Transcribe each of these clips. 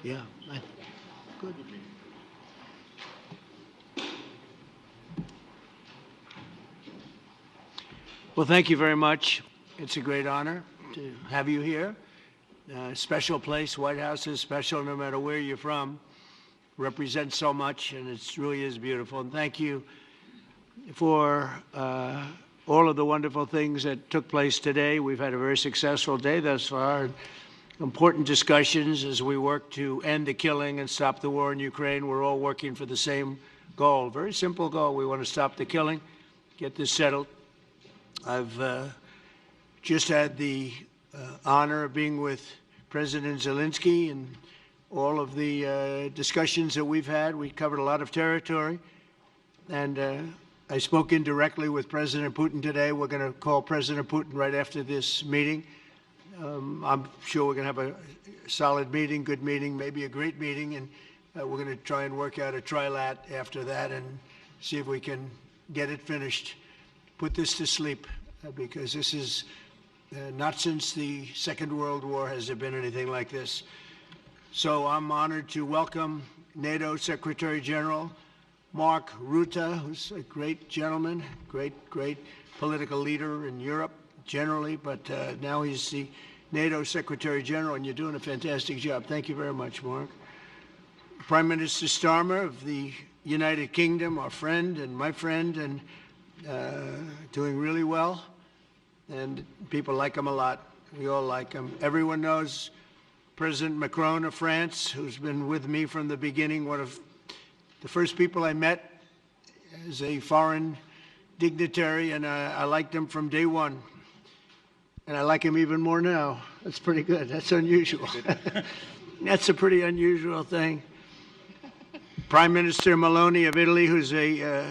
Yeah. Good. Well, thank you very much. It's a great honor to have you here. Special place. White House is special no matter where you're from. Represents so much, and it really is beautiful. And thank you for all of the wonderful things that took place today. We've had a very successful day thus far. Important discussions as we work to end the killing and stop the war in Ukraine. We're all working for the same goal, very simple goal. We want to stop the killing, get this settled. I've just had the honor of being with President Zelensky and all of the discussions that we've had. We covered a lot of territory, and I spoke indirectly with President Putin today. We're going to call President Putin right after this meeting. I'm sure we're going to have a solid meeting, good meeting, maybe a great meeting, and we're going to try and work out a trilat after that and see if we can get it finished, put this to sleep, because this is not since the Second World War has there been anything like this. So I'm honored to welcome NATO Secretary General Mark Rutte, who's a great gentleman, great political leader in Europe generally, but now he's the NATO Secretary General, and you're doing a fantastic job. Thank you very much, Mark. Prime Minister Starmer of the United Kingdom, our friend and my friend, and doing really well, and people like him a lot. We all like him. Everyone knows President Macron of France, who's been with me from the beginning, one of the first people I met as a foreign dignitary, and I liked him from day one. And I like him even more now. That's pretty good. That's unusual. That's a pretty unusual thing. Prime Minister Meloni of Italy, who's a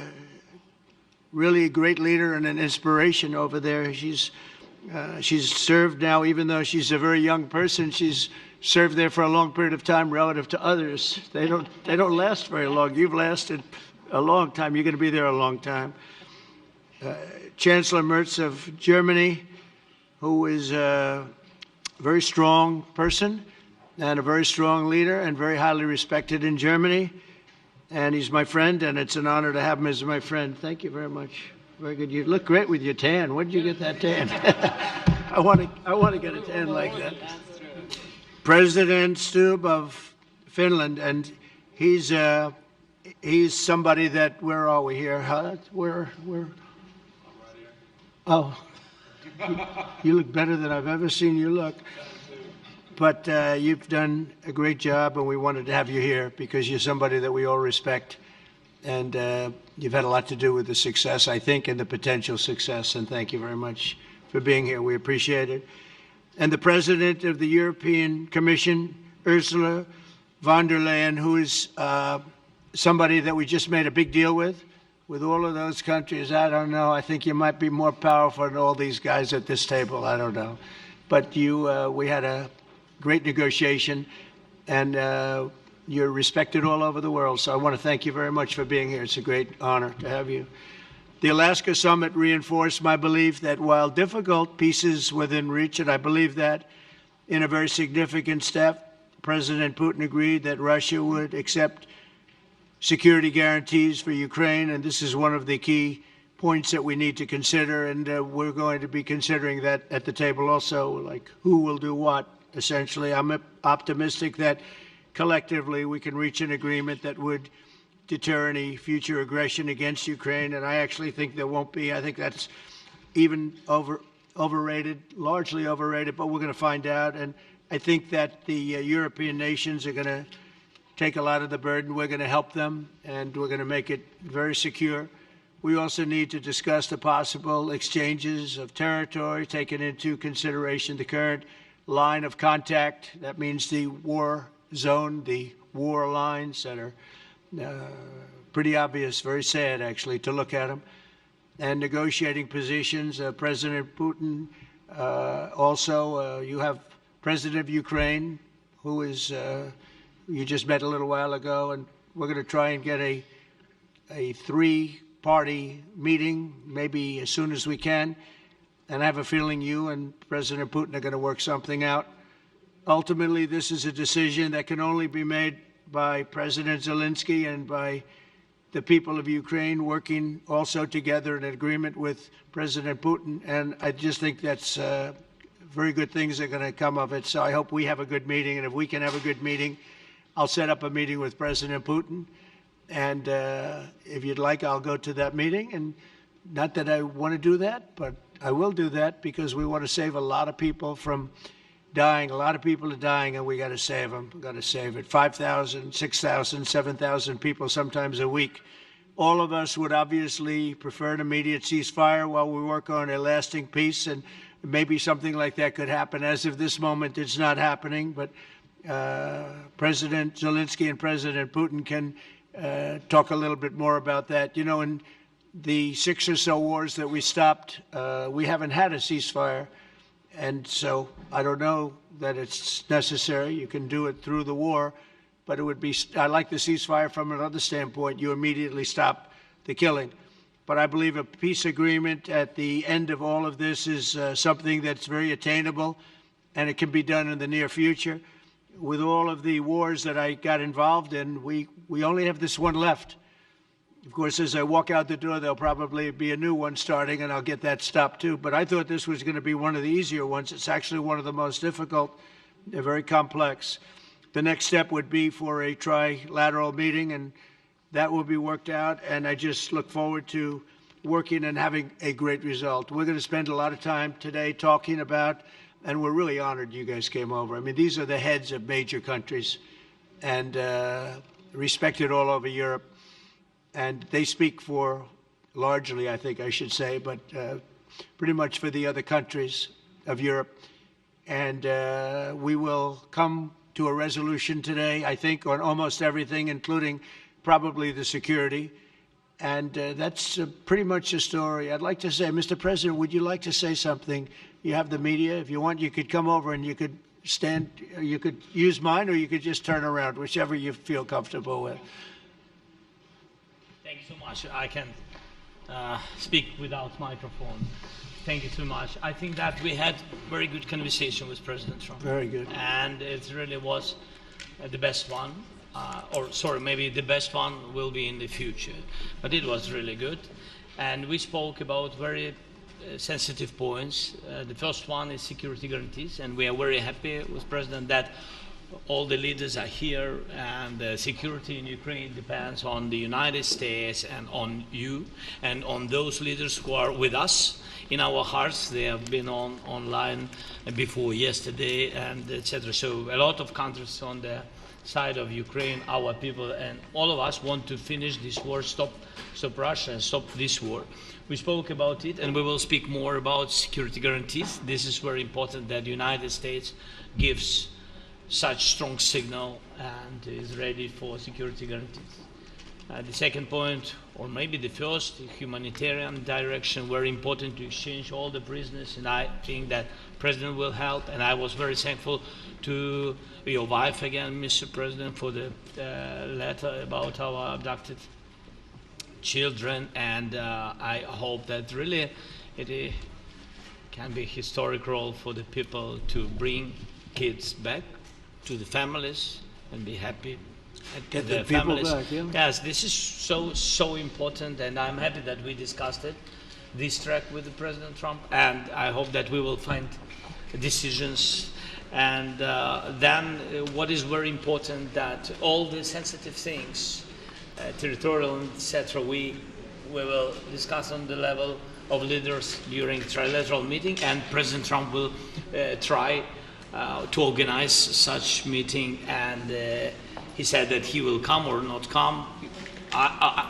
really a great leader and an inspiration over there. She's served now, even though she's a very young person, she's served there for a long period of time relative to others. They don't last very long. You've lasted a long time. You're going to be there a long time. Chancellor Merz of Germany, who is a very strong person and a very strong leader and very highly respected in Germany. And he's my friend, and it's an honor to have him as my friend. Thank you very much. Very good. You look great with your tan. Where did you get that tan? I want to get a tan like that. President Stubb of Finland, and he's somebody that, where are we here? Where? Oh. You look better than I've ever seen you look. But you've done a great job, and we wanted to have you here because you're somebody that we all respect. And you've had a lot to do with the success, I think, and the potential success. And thank you very much for being here. We appreciate it. And the President of the European Commission, Ursula von der Leyen, who is somebody that we just made a big deal with all of those countries. I don't know. I think you might be more powerful than all these guys at this table. I don't know. But we had a great negotiation, and you're respected all over the world. So I want to thank you very much for being here. It's a great honor to have you. The Alaska Summit reinforced my belief that while difficult, peace is within reach, and I believe that in a very significant step, President Putin agreed that Russia would accept security guarantees for Ukraine, and this is one of the key points that we need to consider, and we're going to be considering that at the table also, like who will do what, essentially. I'm optimistic that collectively we can reach an agreement that would deter any future aggression against Ukraine, and I actually think there won't be. I think that's even overrated, largely overrated, but we're going to find out, and I think that the European nations are going to take a lot of the burden. We're going to help them, and we're going to make it very secure. We also need to discuss the possible exchanges of territory, taking into consideration the current line of contact. That means the war zone, the war lines that are pretty obvious, very sad, actually, to look at them. And negotiating positions. President Putin, also, you have President of Ukraine, who is you just met a little while ago, and we're going to try and get a three-party meeting, maybe as soon as we can. And I have a feeling you and President Putin are going to work something out. ultimately this is a decision that can only be made by President Zelensky and by the people of Ukraine working also together in agreement with President Putin. And I just think that's very good things are going to come of it. So I hope we have a good meeting. And if we can have a good meeting, I'll set up a meeting with President Putin. And if you'd like, I'll go to that meeting. And not that I want to do that, but I will do that because we want to save a lot of people from dying. A lot of people are dying, and we got to save them. We got to save it. 5,000, 6,000, 7,000 people sometimes a week. All of us would obviously prefer an immediate ceasefire while we work on a lasting peace, and maybe something like that could happen. As of this moment, it's not happening, but President Zelensky and President Putin can talk a little bit more about that. You know, in the 6 or so wars that we stopped, we haven't had a ceasefire. And so I don't know that it's necessary. You can do it through the war, but it would be, I like the ceasefire from another standpoint. You immediately stop the killing. But I believe a peace agreement at the end of all of this is something that's very attainable, and it can be done in the near future. With all of the wars that I got involved in, we only have this one left. Of course, as I walk out the door, there'll probably be a new one starting, and I'll get that stopped too. But I thought this was going to be one of the easier ones. It's actually one of the most difficult. They're very complex. The next step would be for a trilateral meeting, and that will be worked out. And I just look forward to working and having a great result. We're going to spend a lot of time today talking about, and we're really honored you guys came over. I mean, these are the heads of major countries and respected all over Europe. And they speak for, largely, I think I should say, but pretty much for the other countries of Europe. And we will come to a resolution today, I think, on almost everything, including probably the security. And that's pretty much the story. I'd like to say, Mr. President, would you like to say something? You have the media. If you want, you could come over and you could stand, you could use mine, or you could just turn around, whichever you feel comfortable with. Thank you so much. I can speak without microphone. Thank you so much. I think that we had very good conversation with President Trump. Very good. And it really was the best one. Or sorry, maybe the best one will be in the future. But it was really good. And we spoke about very sensitive points. The first one is security guarantees. And we are very happy with President that all the leaders are here, and the security in Ukraine depends on the United States and on you and on those leaders who are with us in our hearts. They have been online before yesterday, and etc. So a lot of countries on the side of Ukraine, our people, and all of us want to finish this war, stop Russia and stop this war. We spoke about it, and we will speak more about security guarantees. This is very important that the United States gives such strong signal and is ready for security guarantees. The second point, or maybe the first, humanitarian direction, very important to exchange all the prisoners, and I think that President will help. And I was very thankful to your wife again, Mr. President, for the letter about our abducted children, and I hope that really it can be a historic role for the people to bring kids back to the families and be happy. Get the people back, yeah. Yes, this is so important, and I'm happy that we discussed it, this track with the President Trump, and I hope that we will find decisions. And then what is very important, that all the sensitive things, territorial, etc., we will discuss on the level of leaders during the trilateral meeting, and President Trump will try to organize such meeting, and he said that he will come or not come.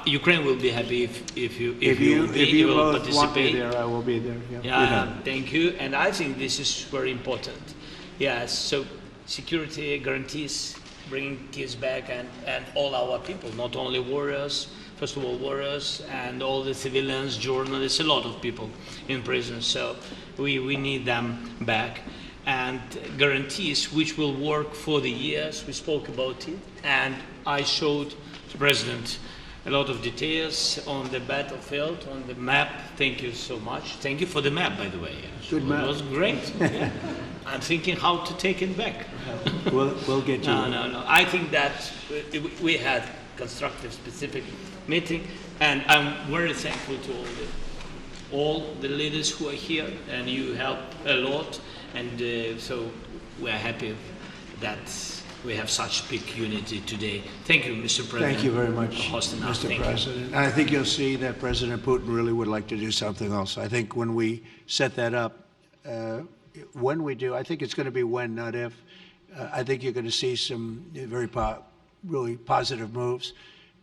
Ukraine will be happy if you will both participate. Want me there, I will be there. Yeah, thank you. And I think this is very important. Yes, so security guarantees, bringing kids back, and all our people, not only warriors, first of all warriors, and all the civilians, journalists, a lot of people in prison. So we need them back. And guarantees which will work for the years. We spoke about it, and I showed the President a lot of details on the battlefield, on the map. Thank you so much. Thank you for the map, by the way. Good map. It was great. Yeah. I'm thinking how to take it back. We'll get you. No. I think that we had constructive, specific meeting, and I'm very thankful to all the leaders who are here, and you help a lot, and so we are happy that we have such big unity today. Thank you, Mr. President. Thank you very much, for hosting us. Mr. Thank President. And I think you'll see that President Putin really would like to do something else. I think when we set that up, when we do, I think it's going to be when, not if. I think you're going to see some really positive moves.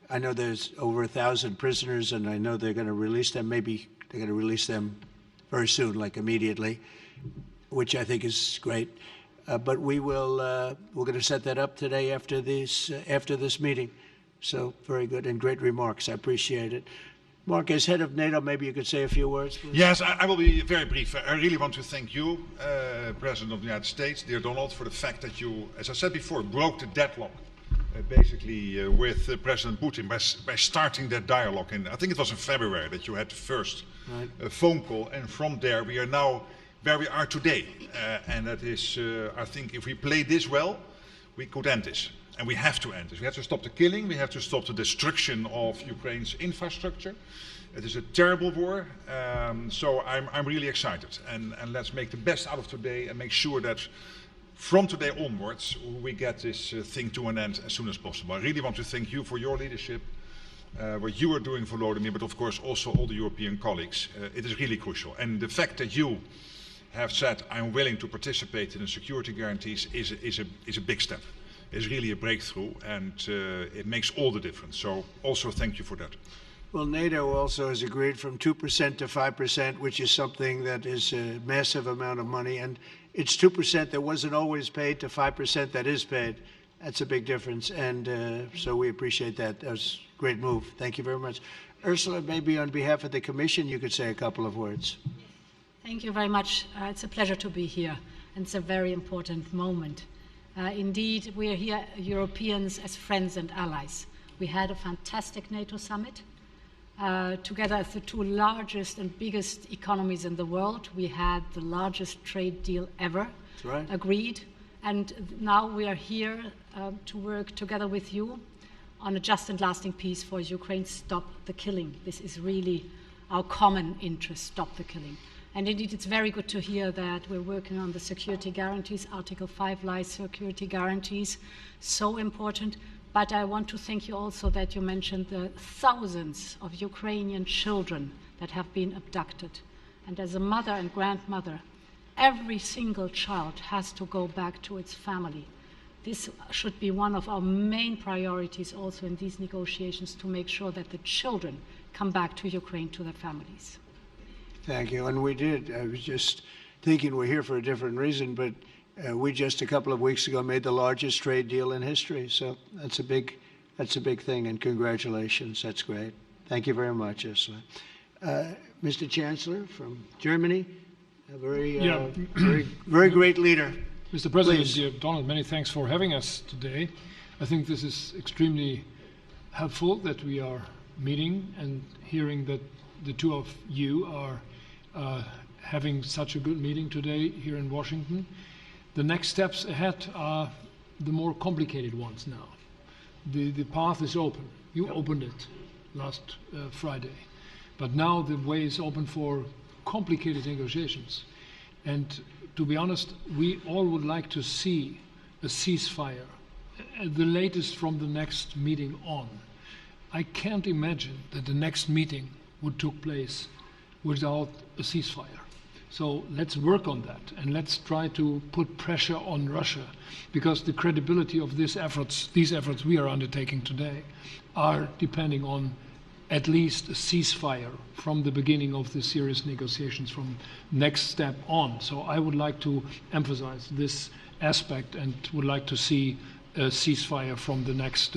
I know there's over 1,000 prisoners, and I know they're going to release them. Maybe they're going to release them very soon, like immediately, which I think is great. But we're going to set that up today after this meeting. So very good and great remarks. I appreciate it. Mark, as head of NATO, maybe you could say a few words, please. Yes, I will be very brief. I really want to thank you, President of the United States, dear Donald, for the fact that you, as I said before, broke the deadlock basically with President Putin by starting that dialogue. And I think it was in February that you had the first phone call, and from there we are now where we are today. And that is, I think, if we play this well, we could end this. And we have to end this. We have to stop the killing. We have to stop the destruction of Ukraine's infrastructure. It is a terrible war. So I'm really excited. And let's make the best out of today and make sure that from today onwards, we get this thing to an end as soon as possible. I really want to thank you for your leadership, what you are doing for Volodymyr, but of course also all the European colleagues. It is really crucial. And the fact that you have said, I'm willing to participate in the security guarantees is a big step. It's really a breakthrough, and it makes all the difference. So also thank you for that. Well, NATO also has agreed from 2% to 5%, which is something that is a massive amount of money. And it's 2% that wasn't always paid to 5% that is paid. That's a big difference. And so we appreciate that. That was a great move. Thank you very much. Ursula, maybe on behalf of the Commission, you could say a couple of words. Thank you very much. It's a pleasure to be here, and it's a very important moment. Indeed, we are here, Europeans, as friends and allies. We had a fantastic NATO summit. Together as the two largest and biggest economies in the world, we had the largest trade deal ever agreed. And now we are here to work together with you on a just and lasting peace for Ukraine. Stop the killing. This is really our common interest, stop the killing. And indeed, it's very good to hear that we're working on the security guarantees, Article 5 lies security guarantees, so important. But I want to thank you also that you mentioned the thousands of Ukrainian children that have been abducted. And as a mother and grandmother, every single child has to go back to its family. This should be one of our main priorities also in these negotiations, to make sure that the children come back to Ukraine, to their families. Thank you. And we did. I was just thinking we're here for a different reason, but we just a couple of weeks ago made the largest trade deal in history. So that's a big thing, and congratulations. That's great. Thank you very much, Ursula. Mr. Chancellor from Germany, a very great leader. Mr. President, Please. dear Donald, many thanks for having us today. I think this is extremely helpful that we are meeting and hearing that the two of you are having such a good meeting today here in Washington. The next steps ahead are the more complicated ones now. The path is open. You opened it last Friday. But now the way is open for complicated negotiations. And to be honest, we all would like to see a ceasefire, the latest from the next meeting on. I can't imagine that the next meeting would take place without a ceasefire. So let's work on that, and let's try to put pressure on Russia, because the credibility of these efforts we are undertaking today are depending on at least a ceasefire from the beginning of the serious negotiations from next step on. So I would like to emphasize this aspect and would like to see a ceasefire from the next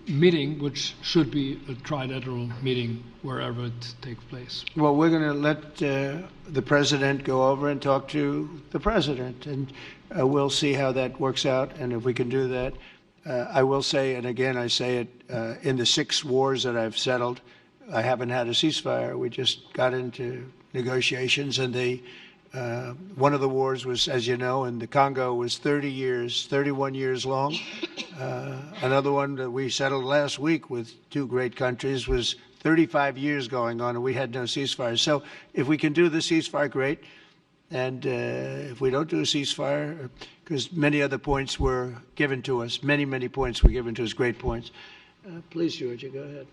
meeting, which should be a trilateral meeting wherever it takes place. Well, we're going to let the president go over and talk to the president, and we'll see how that works out, and if we can do that. I will say, and again I say it, in the 6 wars that I've settled, I haven't had a ceasefire. We just got into negotiations, and one of the wars was, as you know, in the Congo was 31 years long. Another one that we settled last week with 2 great countries was 35 years going on, and we had no ceasefire. So if we can do the ceasefire, great. And if we don't do a ceasefire, because many other points were given to us, many points were given to us, great points. Please, Georgia, go ahead.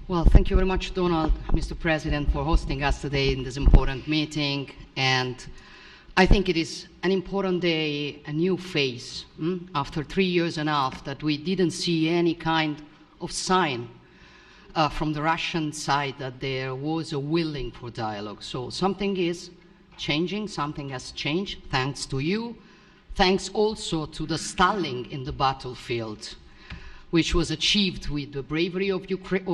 Well, thank you very much, Donald, Mr. President, for hosting us today in this important meeting. And I think it is an important day, a new phase, after 3 years and a half that we didn't see any kind of sign from the Russian side that there was a willing for dialogue. So something is changing, something has changed, thanks to you. Thanks also to the stalling in the battlefield, which was achieved with the bravery of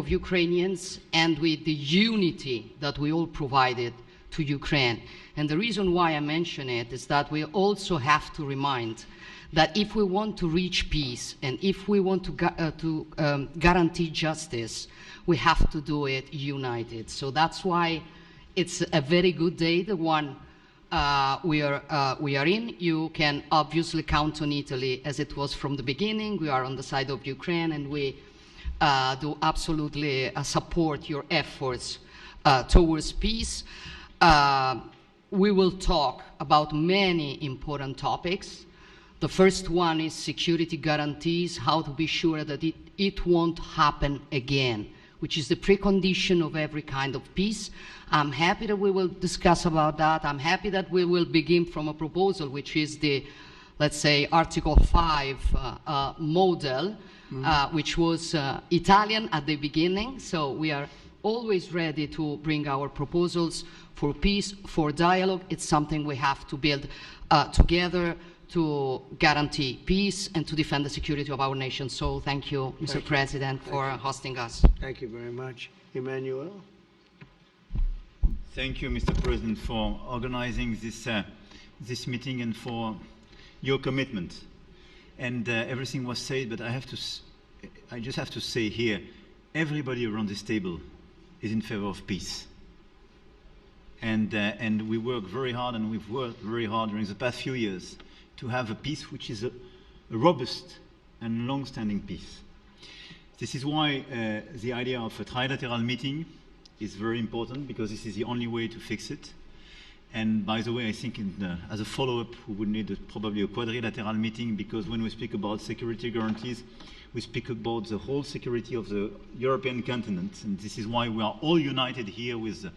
Ukrainians and with the unity that we all provided to Ukraine. And the reason why I mention it is that we also have to remind that if we want to reach peace and if we want to guarantee justice, we have to do it united. So that's why it's a very good day, the one we are in. You can obviously count on Italy as it was from the beginning. We are on the side of Ukraine, and we do absolutely support your efforts towards peace. We will talk about many important topics. The first one is security guarantees, how to be sure that it won't happen again, which is the precondition of every kind of peace. I'm happy that we will discuss about that. I'm happy that we will begin from a proposal, which is the, let's say, Article 5 model, which was Italian at the beginning. So we are always ready to bring our proposals for peace, for dialogue. It's something we have to build together to guarantee peace and to defend the security of our nation. So thank you, Mr. President, for hosting us. Thank you very much. Emmanuel? Thank you, Mr. President, for organizing this meeting and for your commitment. And everything was said, but I just have to say here, everybody around this table is in favor of peace. And we work very hard, and we've worked very hard during the past few years to have a peace which is a robust and long-standing peace. This is why the idea of a trilateral meeting is very important, because this is the only way to fix it. And by the way, I think as a follow-up, we would need probably a quadrilateral meeting, because when we speak about security guarantees, we speak about the whole security of the European continent. And this is why we are all united here with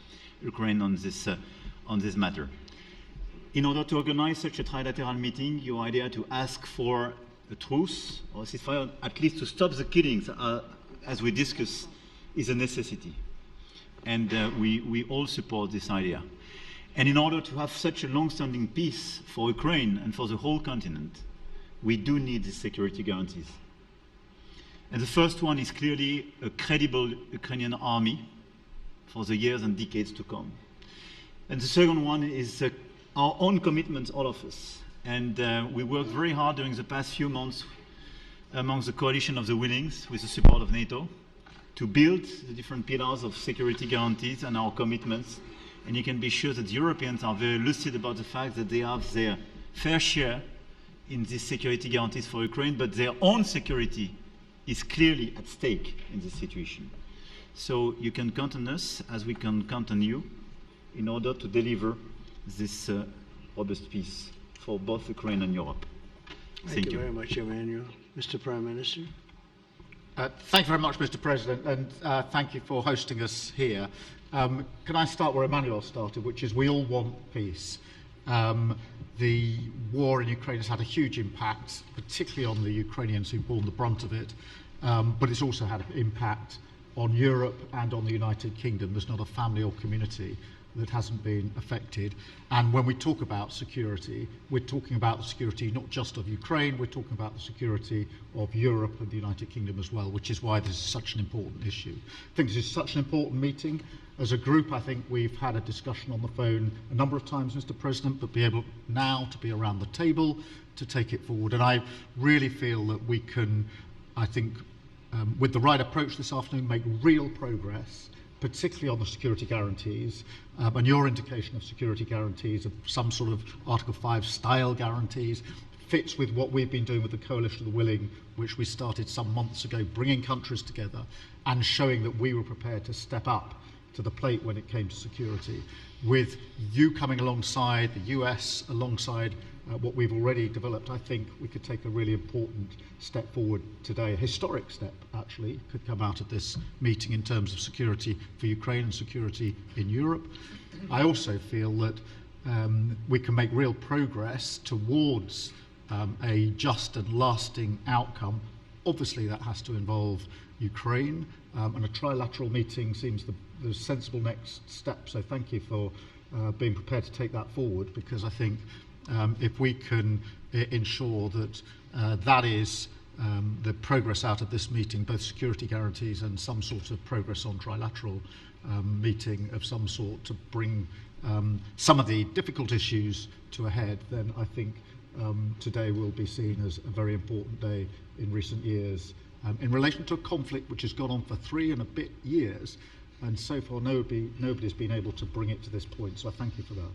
Ukraine on this matter. In order to organize such a trilateral meeting, your idea to ask for a truce or a ceasefire, at least to stop the killings, as we discussed, is a necessity. And we all support this idea. And in order to have such a long-standing peace for Ukraine and for the whole continent, we do need these security guarantees. And the first one is clearly a credible Ukrainian army for the years and decades to come. And the second one is our own commitment, all of us. And we worked very hard during the past few months amongst the coalition of the willings, with the support of NATO, to build the different pillars of security guarantees and our commitments. And you can be sure that the Europeans are very lucid about the fact that they have their fair share in these security guarantees for Ukraine, but their own security is clearly at stake in this situation. So you can count on us, as we can count on you, in order to deliver this robust peace for both Ukraine and Europe. Thank you very much, Emmanuel. Mr. Prime Minister? Thank you very much, Mr. President, and thank you for hosting us here. Can I start where Emmanuel started, which is we all want peace. The war in Ukraine has had a huge impact, particularly on the Ukrainians who've borne the brunt of it, but it's also had an impact on Europe and on the United Kingdom. There's not a family or community that hasn't been affected. And when we talk about security, we're talking about the security not just of Ukraine, we're talking about the security of Europe and the United Kingdom as well, which is why this is such an important issue. I think this is such an important meeting. As a group, I think we've had a discussion on the phone a number of times, Mr. President, but be able now to be around the table to take it forward. And I really feel that we can, I think, with the right approach this afternoon, make real progress, particularly on the security guarantees, and your indication of security guarantees, of some sort of Article 5 style guarantees, fits with what we've been doing with the Coalition of the Willing, which we started some months ago, bringing countries together and showing that we were prepared to step up to the plate when it came to security. With you coming alongside, the US alongside what we've already developed, I think we could take a really important step forward today. A historic step, actually, could come out of this meeting in terms of security for Ukraine and security in Europe. I also feel that we can make real progress towards a just and lasting outcome. Obviously, that has to involve Ukraine, and a trilateral meeting seems the sensible next step. So thank you for being prepared to take that forward, because I think if we can ensure that that is the progress out of this meeting, both security guarantees and some sort of progress on trilateral meeting of some sort to bring some of the difficult issues to a head, then I think today will be seen as a very important day in recent years in relation to a conflict which has gone on for 3 and a bit years, and so far nobody's been able to bring it to this point. So I thank you for that.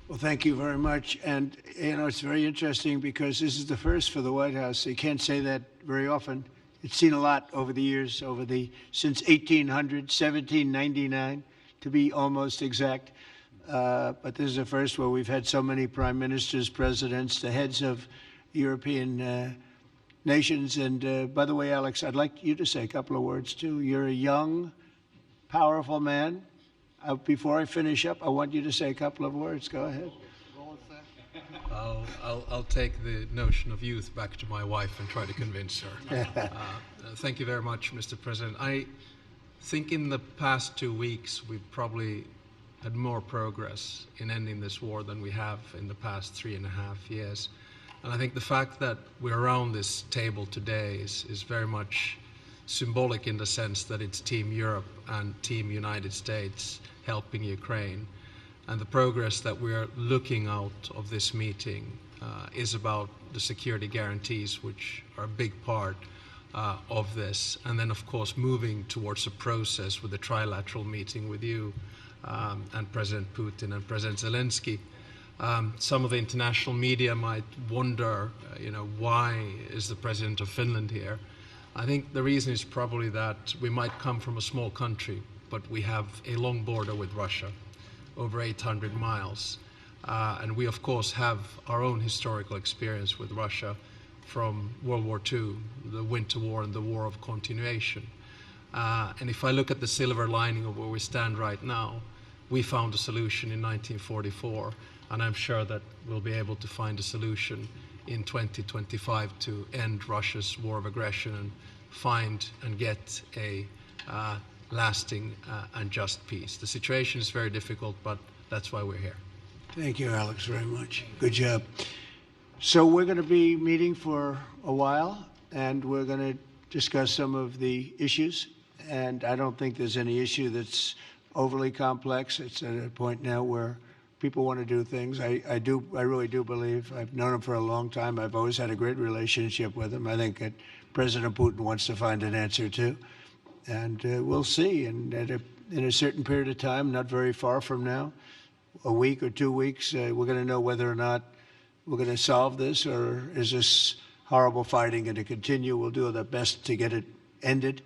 Well, thank you very much. And, you know, it's very interesting because this is the first for the White House. You can't say that very often. It's seen a lot over the years, since 1800, 1799, to be almost exact. But this is the first where we've had so many prime ministers, presidents, the heads of European nations. And by the way, Alex, I'd like you to say a couple of words, too. You're a young, powerful man. Before I finish up, I want you to say a couple of words. Go ahead. I'll take the notion of youth back to my wife and try to convince her. Thank you very much, Mr. President. I think in the past 2 weeks, we've probably had more progress in ending this war than we have in the past 3.5 years. And I think the fact that we're around this table today is very much symbolic in the sense that it's Team Europe and Team United States helping Ukraine. And the progress that we're looking out of this meeting is about the security guarantees, which are a big part of this. And then, of course, moving towards a process with a trilateral meeting with you and President Putin and President Zelensky. Some of the international media might wonder, why is the President of Finland here? I think the reason is probably that we might come from a small country, but we have a long border with Russia, over 800 miles. And we, of course, have our own historical experience with Russia from World War II, the Winter War and the War of Continuation. And if I look at the silver lining of where we stand right now, we found a solution in 1944, and I'm sure that we'll be able to find a solution in 2025 to end Russia's war of aggression and find and get a lasting and just peace. The situation is very difficult, but that's why we're here. Thank you, Alex, very much. Good job. So we're going to be meeting for a while, and we're going to discuss some of the issues. And I don't think there's any issue that's overly complex. It's at a point now where people want to do things. I really do believe. I've known him for a long time. I've always had a great relationship with him. I think that President Putin wants to find an answer too. And we'll see. And in a certain period of time, not very far from now, a week or 2 weeks, we're going to know whether or not we're going to solve this, or is this horrible fighting going to continue. We'll do our best to get it ended.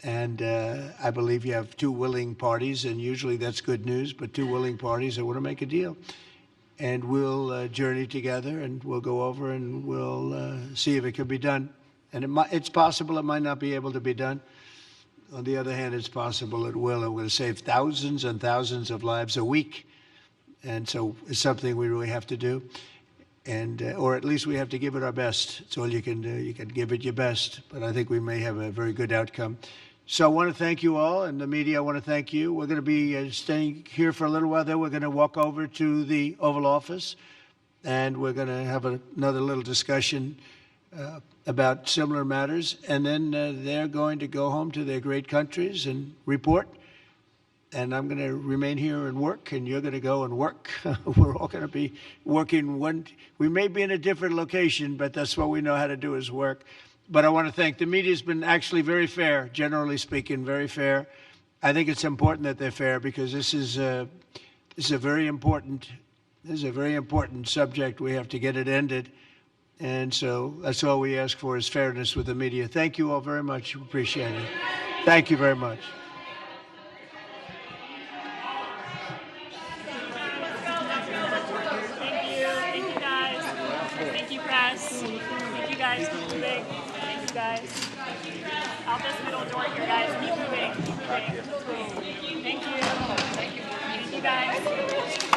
And I believe you have 2 willing parties, and usually that's good news, but 2 willing parties that want to make a deal. And we'll journey together, and we'll go over, and we'll see if it can be done. And it's possible it might not be able to be done. On the other hand, it's possible it will. And we're going to save thousands and thousands of lives a week. And so it's something we really have to do. And, or at least we have to give it our best. It's all you can do. You can give it your best. But I think we may have a very good outcome. So I want to thank you all, and the media, I want to thank you. We're going to be staying here for a little while. Then we're going to walk over to the Oval Office, and we're going to have another little discussion about similar matters. And then they're going to go home to their great countries and report. And I'm going to remain here and work, and you're going to go and work. We're all going to be working we may be in a different location, but that's what we know how to do is work. But I want to thank the media. Has been actually very fair, generally speaking, very fair. I think it's important that they're fair because this is a very important subject. We have to get it ended, and so that's all we ask for is fairness with the media. Thank you all very much. Appreciate it. Thank you very much. Thank you, press. Thank you guys. Keep moving. Thank you guys. Out this middle door here, guys. Keep moving. Keep moving. Thank you. Thank you guys.